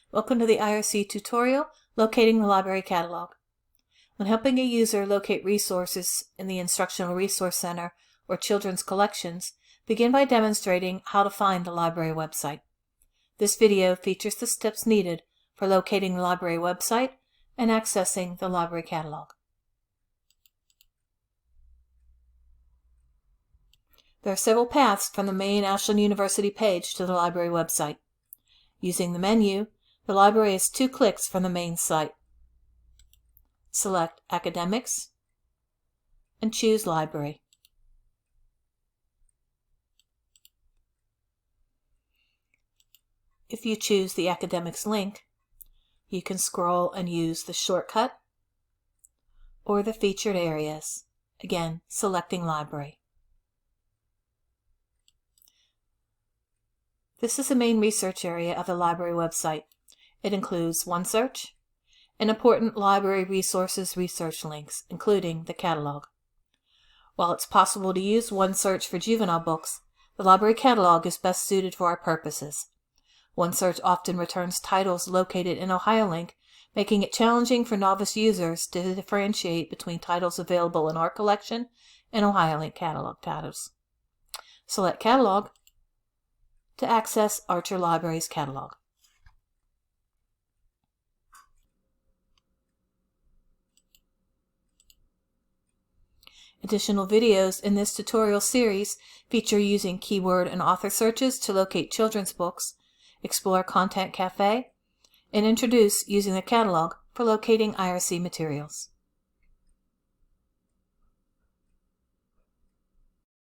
Welcome to the IRC tutorial, Locating the Library Catalog. When helping a user locate resources in the Instructional Resource Center or children's collections, begin by demonstrating how to find the library website. This video features the steps needed for locating the library website and accessing the library catalog. There are several paths from the main Ashland University page to the library website. Using the menu, the library is 2 clicks from the main site. Select Academics and choose Library. If you choose the Academics link, you can scroll and use the shortcut or the featured areas, again selecting Library. This is the main research area of the library website. It includes OneSearch and important library resources research links, including the catalog. While it's possible to use OneSearch for juvenile books, the library catalog is best suited for our purposes. OneSearch often returns titles located in OhioLink, making it challenging for novice users to differentiate between titles available in our collection and OhioLink catalog titles. Select Catalog to access Archer Library's catalog. Additional videos in this tutorial series feature using keyword and author searches to locate children's books, explore Content Cafe, and introduce using the catalog for locating IRC materials.